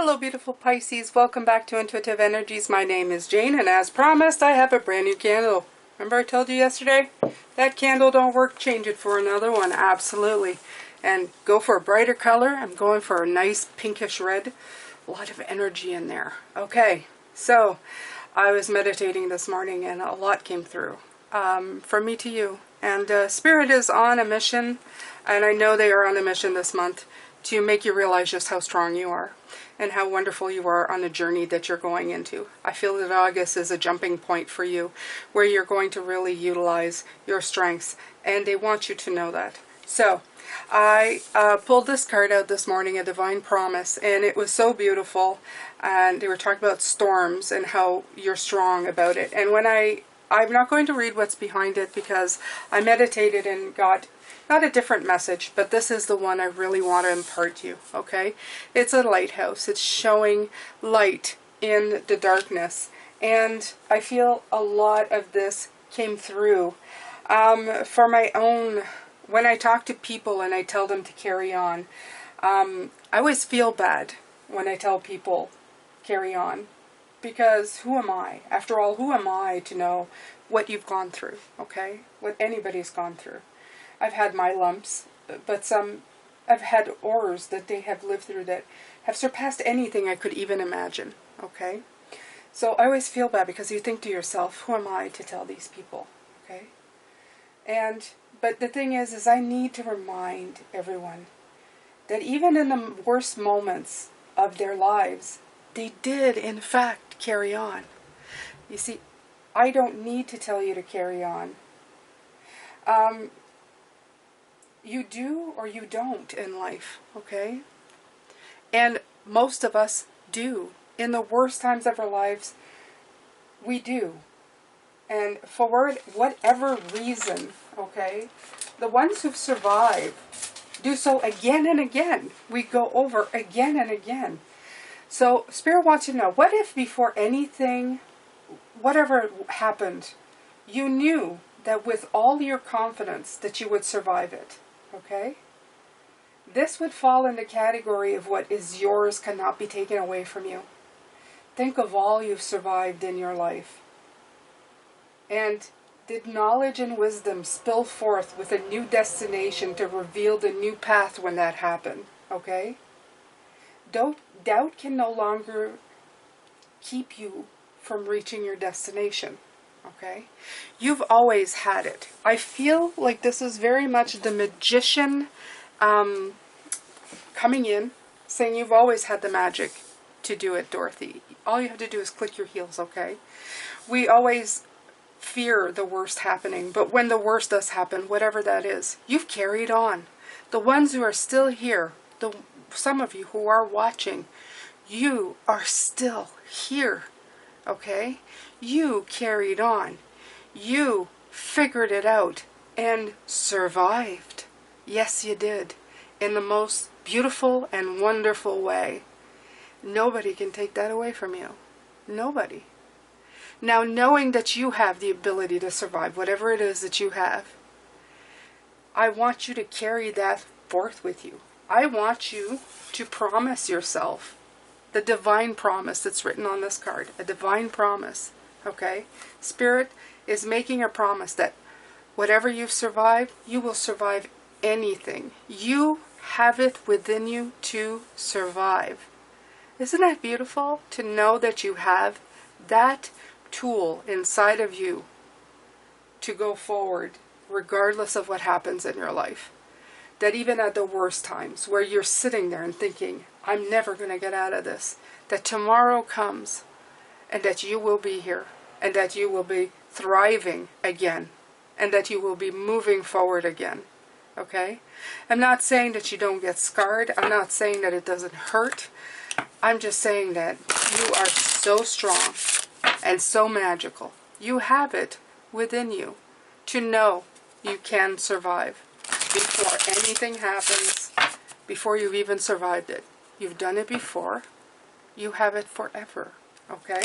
Hello beautiful Pisces, welcome back to Intuitive Energies. My name is Jane, and as promised I have a brand new candle. Remember I told you yesterday? That candle don't work, change it for another one, absolutely. And go for a brighter color. I'm going for a nice pinkish red. A lot of energy in there. Okay, so I was meditating this morning and a lot came through from me to you. And Spirit is on a mission, and I know they are on a mission this month to make you realize just how strong you are and how wonderful you are on the journey that you're going into. I feel that August is a jumping point for you where you're going to really utilize your strengths, and they want you to know that. So I pulled this card out this morning, a Divine Promise, and it was so beautiful. And they were talking about storms and how you're strong about it. And when I'm not going to read what's behind it because I meditated and got not a different message, but this is the one I really want to impart to you, okay? It's a lighthouse. It's showing light in the darkness. And I feel a lot of this came through for my own. When I talk to people and I tell them to carry on, I always feel bad when I tell people carry on. Because who am I? After all, who am I to know what you've gone through, okay? What anybody's gone through. I've had my lumps, but I've had horrors that they have lived through that have surpassed anything I could even imagine, okay? So I always feel bad because you think to yourself, who am I to tell these people, okay? But the thing is I need to remind everyone that even in the worst moments of their lives, they did, in fact, carry on. You see, I don't need to tell you to carry on. You do or you don't in life, okay? And most of us do. In the worst times of our lives, we do. And for whatever reason, okay, the ones who've survived do so again and again. We go over again and again. So Spirit wants you to know, what if before anything, whatever happened, you knew that with all your confidence that you would survive it, okay? This would fall in the category of what is yours cannot be taken away from you. Think of all you've survived in your life. And did knowledge and wisdom spill forth with a new destination to reveal the new path when that happened, okay? Doubt can no longer keep you from reaching your destination, okay? You've always had it. I feel like this is very much the magician coming in, saying you've always had the magic to do it, Dorothy. All you have to do is click your heels, okay? We always fear the worst happening, but when the worst does happen, whatever that is, you've carried on. The ones who are still here, some of you who are watching, you are still here, okay? You carried on. You figured it out and survived. Yes, you did. In the most beautiful and wonderful way. Nobody can take that away from you. Nobody. Now, knowing that you have the ability to survive, whatever it is that you have, I want you to carry that forth with you. I want you to promise yourself the divine promise that's written on this card, a divine promise, okay? Spirit is making a promise that whatever you've survived, you will survive anything. You have it within you to survive. Isn't that beautiful to know that you have that tool inside of you to go forward regardless of what happens in your life? That even at the worst times where you're sitting there and thinking, I'm never going to get out of this, that tomorrow comes and that you will be here and that you will be thriving again and that you will be moving forward again, okay? I'm not saying that you don't get scarred. I'm not saying that it doesn't hurt. I'm just saying that you are so strong and so magical. You have it within you to know you can survive. Before anything happens, before you've even survived it. You've done it before. You have it forever. Okay?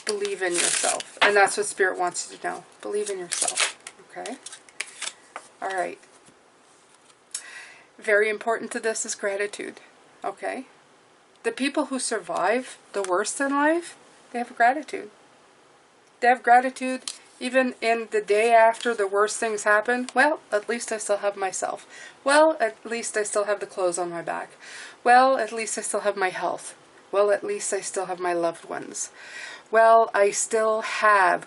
Believe in yourself. And that's what Spirit wants you to know. Believe in yourself. Okay? Alright. Very important to this is gratitude. Okay? The people who survive the worst in life, they have gratitude. They have gratitude even in the day after the worst things happen. Well, at least I still have myself. Well, at least I still have the clothes on my back. Well, at least I still have my health. Well, at least I still have my loved ones. Well, I still have,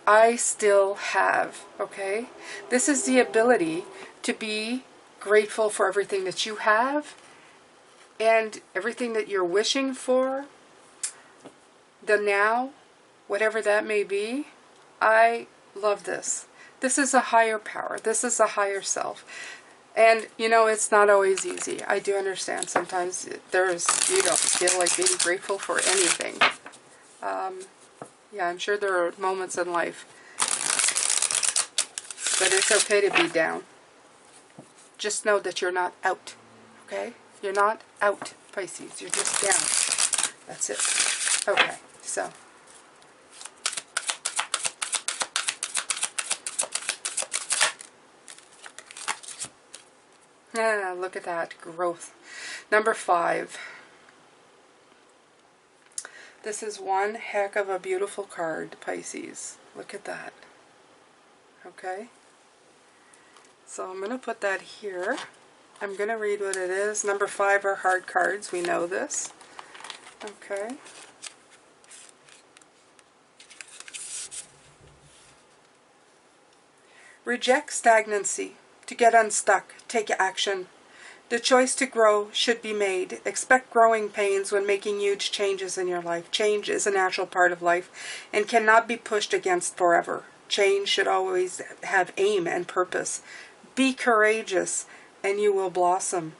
okay? This is the ability to be grateful for everything that you have and everything that you're wishing for, the now, whatever that may be. I love this. This is a higher power. This is a higher self. And, you know, it's not always easy. I do understand sometimes you don't feel like being grateful for anything. Yeah, I'm sure there are moments in life. But it's okay to be down. Just know that you're not out. Okay? You're not out, Pisces. You're just down. That's it. Okay, so. Yeah, look at that. Growth. Number 5. This is one heck of a beautiful card, Pisces. Look at that. Okay? So I'm going to put that here. I'm going to read what it is. Number 5 are hard cards. We know this. Okay. Reject stagnancy. To get unstuck, take action. The choice to grow should be made. Expect growing pains when making huge changes in your life. Change is a natural part of life and cannot be pushed against forever. Change should always have aim and purpose. Be courageous and you will blossom.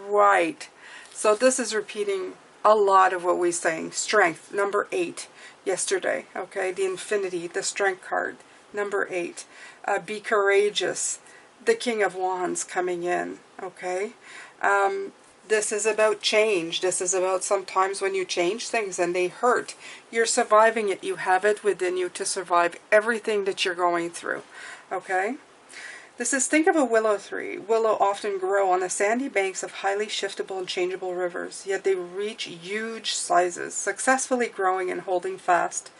Right. So this is repeating a lot of what we're saying. Strength, number 8, yesterday. Okay, the infinity, the strength card, number 8. Be courageous. The King of Wands coming in, okay? This is about change. This is about sometimes when you change things and they hurt. You're surviving it. You have it within you to survive everything that you're going through, okay? This is, think of a willow tree. Willow often grow on the sandy banks of highly shiftable and changeable rivers, yet they reach huge sizes, successfully growing and holding fast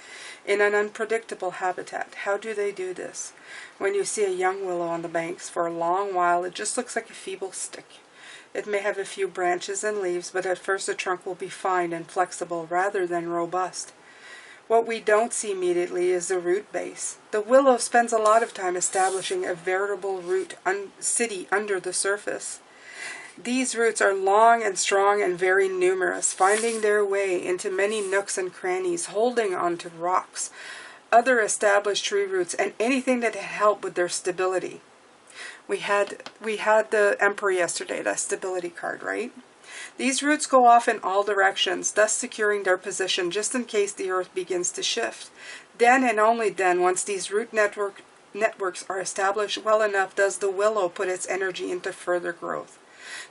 in an unpredictable habitat. How do they do this? When you see a young willow on the banks, for a long while it just looks like a feeble stick. It may have a few branches and leaves, but at first the trunk will be fine and flexible rather than robust. What we don't see immediately is the root base. The willow spends a lot of time establishing a veritable root city under the surface. These roots are long and strong and very numerous, finding their way into many nooks and crannies, holding onto rocks, other established tree roots, and anything that help with their stability. We had the Emperor yesterday, that stability card, right? These roots go off in all directions, thus securing their position just in case the earth begins to shift. Then and only then, once these root networks are established well enough, does the willow put its energy into further growth.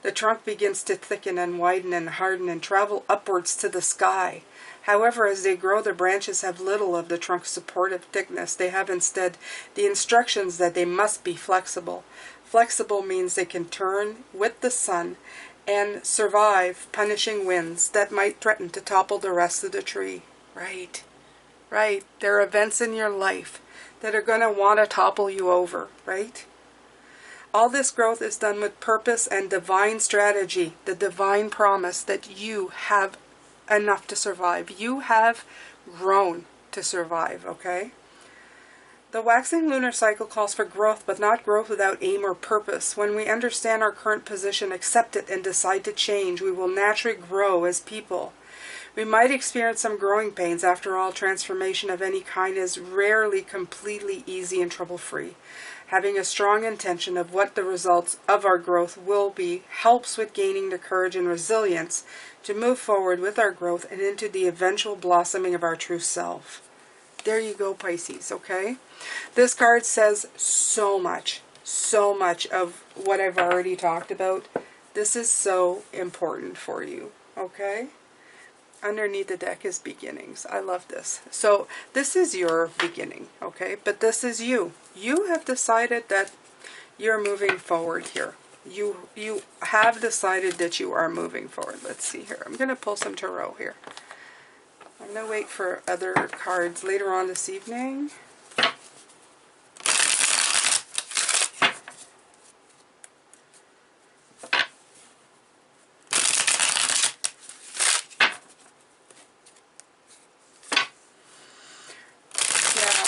The trunk begins to thicken and widen and harden and travel upwards to the sky. However, as they grow, the branches have little of the trunk's supportive thickness. They have instead the instructions that they must be flexible. Flexible means they can turn with the sun and survive punishing winds that might threaten to topple the rest of the tree. Right. Right. There are events in your life that are going to want to topple you over, right? All this growth is done with purpose and divine strategy, the divine promise that you have enough to survive. You have grown to survive, okay? The waxing lunar cycle calls for growth, but not growth without aim or purpose. When we understand our current position, accept it, and decide to change, we will naturally grow as people. We might experience some growing pains. After all, transformation of any kind is rarely completely easy and trouble-free. Having a strong intention of what the results of our growth will be helps with gaining the courage and resilience to move forward with our growth and into the eventual blossoming of our true self. There you go, Pisces, okay? This card says so much of what I've already talked about. This is so important for you, okay? Underneath the deck is beginnings. I love this. So this is your beginning, okay? But this is you. You have decided that you're moving forward here, You have decided that you are moving forward. Let's see here. I'm going to pull some tarot here. I'm going to wait for other cards later on this evening.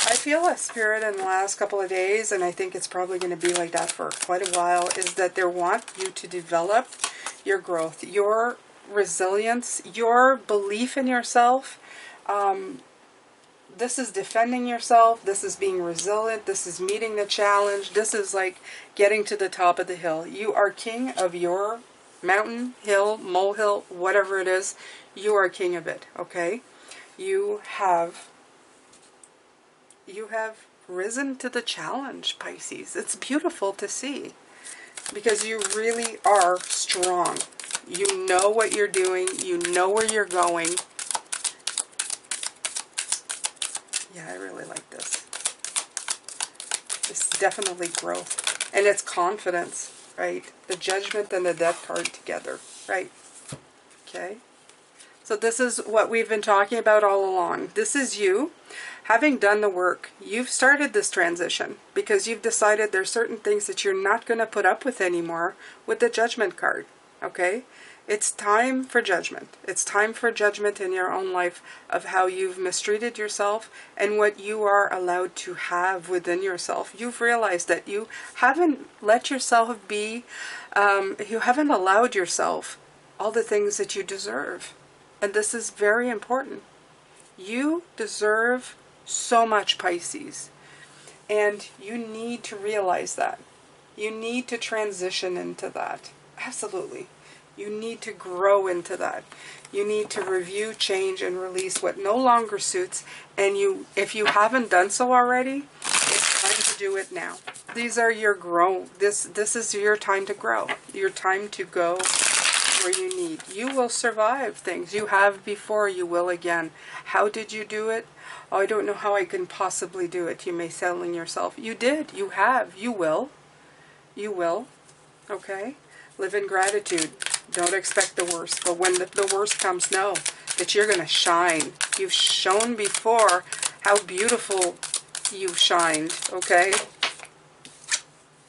I feel a spirit in the last couple of days, and I think it's probably going to be like that for quite a while, is that they want you to develop your growth, your resilience, your belief in yourself. This is defending yourself. This is being resilient. This is meeting the challenge. This is like getting to the top of the hill. You are king of your mountain, hill, molehill, whatever it is. You are king of it, okay? You have risen to the challenge, Pisces. It's beautiful to see because you really are strong. You know what you're doing. You know where you're going. Yeah, I really like this. This is definitely growth. And it's confidence, right? The Judgment and the Death card together, right? Okay. So this is what we've been talking about all along. This is you. Having done the work, you've started this transition because you've decided there's certain things that you're not going to put up with anymore with the Judgment card, okay? It's time for judgment. It's time for judgment in your own life of how you've mistreated yourself and what you are allowed to have within yourself. You've realized that you haven't let yourself be, you haven't allowed yourself all the things that you deserve. And this is very important. You deserve so much, Pisces. And you need to realize that. You need to transition into that. Absolutely. You need to grow into that. You need to review, change, and release what no longer suits. And if you haven't done so already, it's time to do it now. These are your grow. This is your time to grow. Your time to go where you need. You will survive things. You have before, you will again. How did you do it? Oh, I don't know how I can possibly do it. You may say in yourself. You did. You have. You will. You will. Okay? Live in gratitude. Don't expect the worst. But when the worst comes, know that you're going to shine. You've shown before how beautiful you've shined. Okay?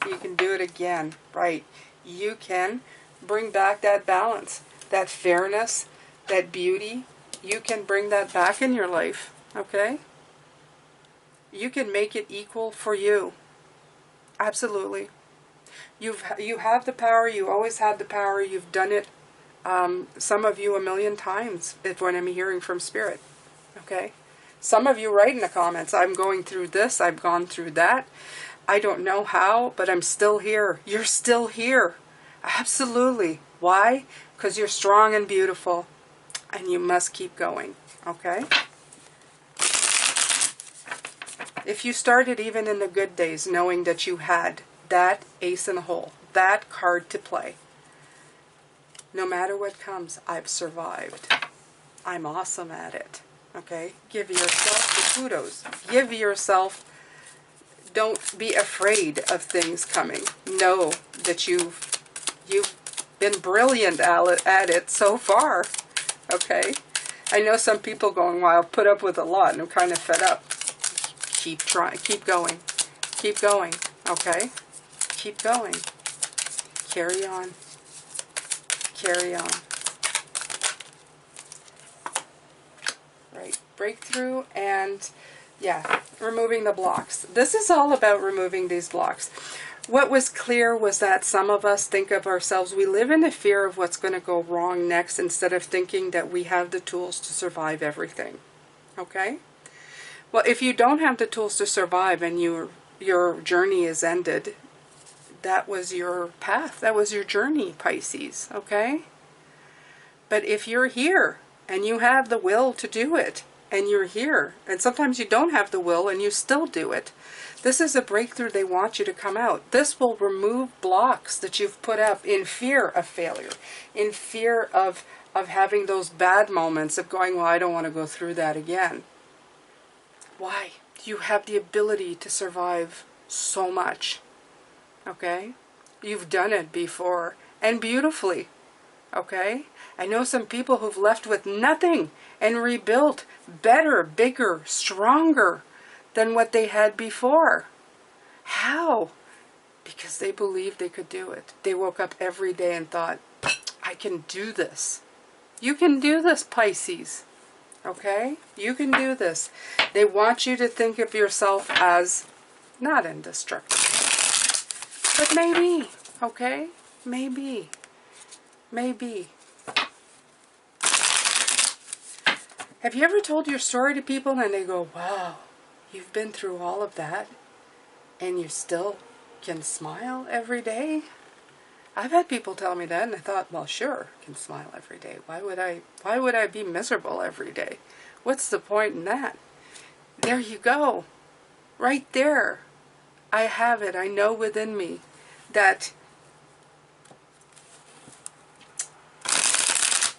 You can do it again. Right? You can bring back that balance, that fairness, that beauty. You can bring that back in your life, okay? You can make it equal for you. Absolutely. You have the power. You always had the power. You've done it, some of you 1,000,000 times, is what I'm hearing from Spirit, okay? Some of you write in the comments, I'm going through this, I've gone through that. I don't know how, but I'm still here. You're still here. Absolutely. Why? Because you're strong and beautiful, and you must keep going, okay? If you started even in the good days knowing that you had that ace in the hole, that card to play, no matter what comes, I've survived. I'm awesome at it, okay? Give yourself the kudos. Give yourself, don't be afraid of things coming. Know that you've been brilliant at it so far, okay? I know some people going, well, I've put up with a lot and I'm kind of fed up. Keep trying, keep going, okay? Keep going. Carry on. Carry on. Right, breakthrough and, yeah, removing the blocks. This is all about removing these blocks. What was clear was that some of us think of ourselves, we live in the fear of what's going to go wrong next instead of thinking that we have the tools to survive everything. Okay? Well, if you don't have the tools to survive and your journey is ended, that was your path. That was your journey, Pisces. Okay? But if you're here and you have the will to do it, and you're here, and sometimes you don't have the will and you still do it, this is a breakthrough. They want you to come out. This will remove blocks that you've put up in fear of failure, in fear of having those bad moments of going, well, I don't want to go through that again. Why? You have the ability to survive so much. Okay? You've done it before, and beautifully, okay? I know some people who've left with nothing and rebuilt better, bigger, stronger than what they had before. How? Because they believed they could do it. They woke up every day and thought, I can do this. You can do this, Pisces. Okay? You can do this. They want you to think of yourself as not indestructible. But maybe. Okay? Maybe. Maybe. Have you ever told your story to people and they go, wow, you've been through all of that and you still can smile every day? I've had people tell me that and I thought, well, sure, I can smile every day. Why would I be miserable every day? What's the point in that? There you go. Right there. I have it. I know within me that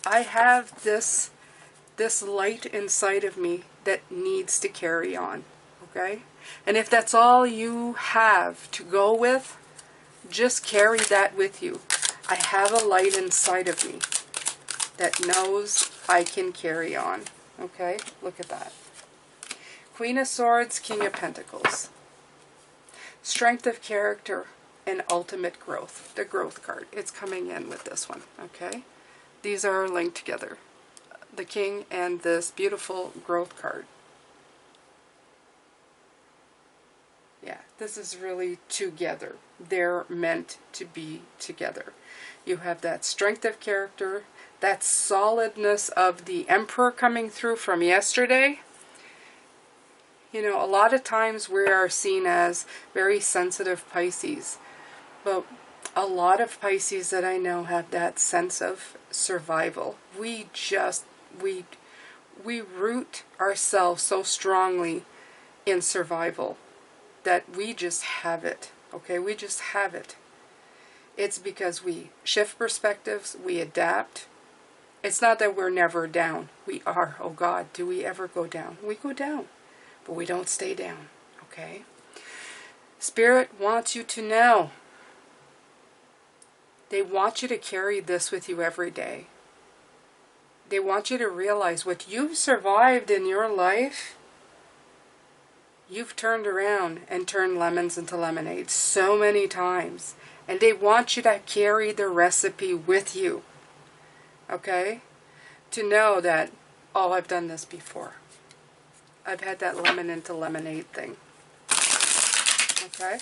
I have this light inside of me that needs to carry on. Okay? And if that's all you have to go with, just carry that with you. I have a light inside of me that knows I can carry on. Okay? Look at that. Queen of Swords, King of Pentacles. Strength of character and ultimate growth. The growth card. It's coming in with this one. Okay? These are linked together. The King and this beautiful growth card. Yeah, this is really together. They're meant to be together. You have that strength of character, that solidness of the Emperor coming through from yesterday. You know, a lot of times we are seen as very sensitive Pisces, but a lot of Pisces that I know have that sense of survival. We root ourselves so strongly in survival that we just have it. Okay, we just have it. It's because we shift perspectives, we adapt. It's not that we're never down. We are. Oh God, do we ever go down? We go down, but we don't stay down. Okay? Spirit wants you to know. They want you to carry this with you every day. They want you to realize what you've survived in your life. You've turned around and turned lemons into lemonade so many times. And they want you to carry the recipe with you. Okay? To know that, oh, I've done this before. I've had that lemon into lemonade thing. Okay?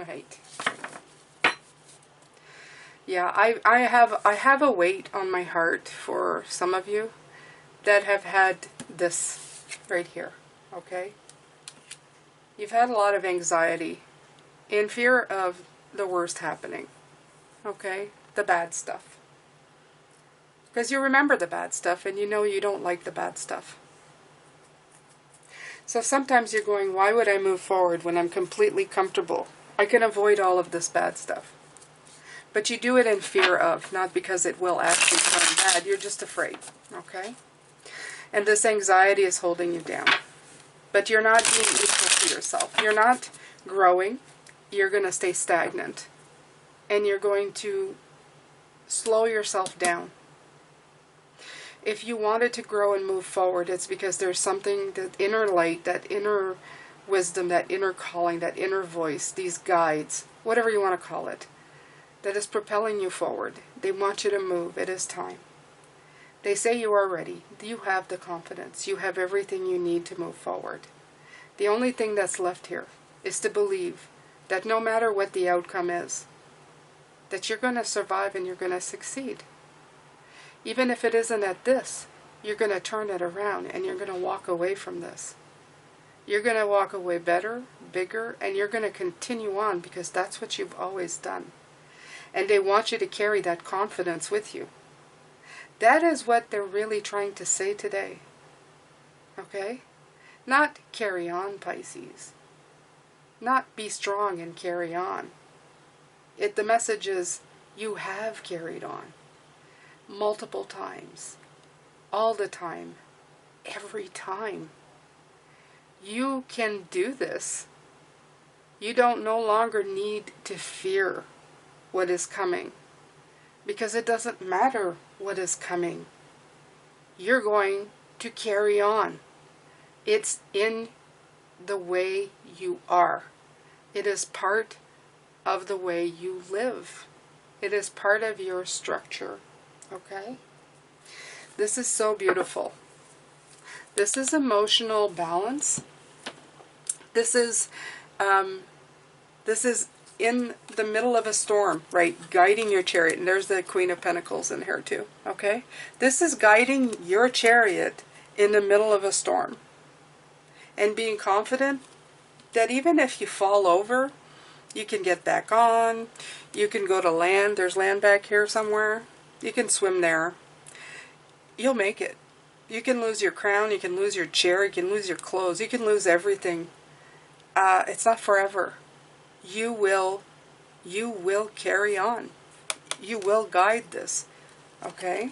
Right. Yeah, I have a weight on my heart for some of you that have had this right here, okay? You've had a lot of anxiety in fear of the worst happening, okay? The bad stuff. Because you remember the bad stuff and you know you don't like the bad stuff. So sometimes you're going, why would I move forward when I'm completely comfortable? I can avoid all of this bad stuff. But you do it in fear of, not because it will actually turn bad. You're just afraid, okay? And this anxiety is holding you down. But you're not being equal to yourself. You're not growing. You're going to stay stagnant. And you're going to slow yourself down. If you wanted to grow and move forward, it's because there's something, that inner light, that inner wisdom, that inner calling, that inner voice, these guides, whatever you want to call it, that is propelling you forward. They want you to move. It is time. They say you are ready. You have the confidence. You have everything you need to move forward. The only thing that's left here is to believe that no matter what the outcome is, that you're going to survive and you're going to succeed. Even if it isn't at this, you're going to turn it around and you're going to walk away from this. You're going to walk away better, bigger, and you're going to continue on because that's what you've always done. And they want you to carry that confidence with you. That is what they're really trying to say today. Okay? Not carry on, Pisces. not be strong and carry on. The message is you have carried on multiple times, all the time, every time. You can do this. You don't no longer need to fear what is coming, because it doesn't matter what is coming. You're going to carry on. It's in the way you are. It is part of the way you live. It is part of your structure. Okay? This is so beautiful. This is emotional balance. This is in the middle of a storm, right? Guiding your chariot. And there's the Queen of Pentacles in here too. Okay? This is guiding your chariot in the middle of a storm. And being confident that even if you fall over, you can get back on. You can go to land. There's land back here somewhere. You can swim there. You'll make it. You can lose your crown. You can lose your chair. You can lose your clothes. You can lose everything. It's not forever. You will carry on. You will guide this. Okay?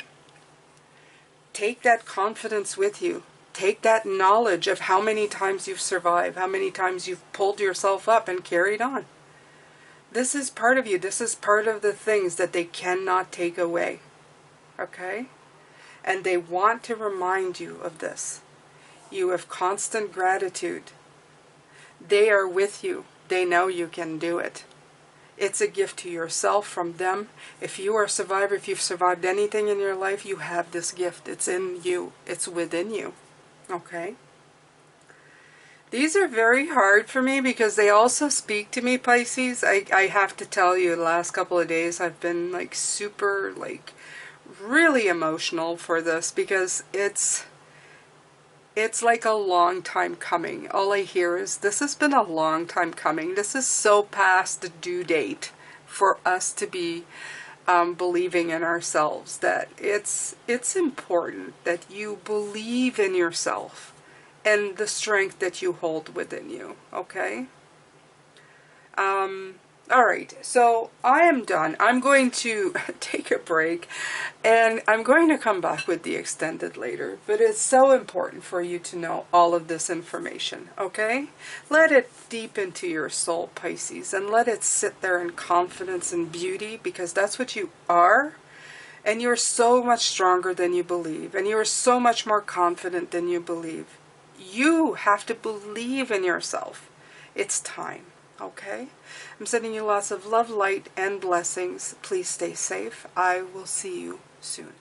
Take that confidence with you. Take that knowledge of how many times you've survived, how many times you've pulled yourself up and carried on. This is part of you. This is part of the things that they cannot take away. Okay? And they want to remind you of this. You have constant gratitude. They are with you. They know you can do it. It's a gift to yourself from them. If you are a survivor, if you've survived anything in your life, you have this gift. It's in you. It's within you. Okay? These are very hard for me because they also speak to me, Pisces. I have to tell you, the last couple of days I've been like super, like really emotional for this because it's like a long time coming. All I hear is, this has been a long time coming. This is so past the due date for us to be believing in ourselves, that it's important that you believe in yourself and the strength that you hold within you. Okay? Alright, so I am done. I'm going to take a break and I'm going to come back with the extended later. But it's so important for you to know all of this information, okay? Let it deep into your soul, Pisces, and let it sit there in confidence and beauty, because that's what you are. And you're so much stronger than you believe. And you're so much more confident than you believe. You have to believe in yourself. It's time. Okay? I'm sending you lots of love, light, and blessings. Please stay safe. I will see you soon.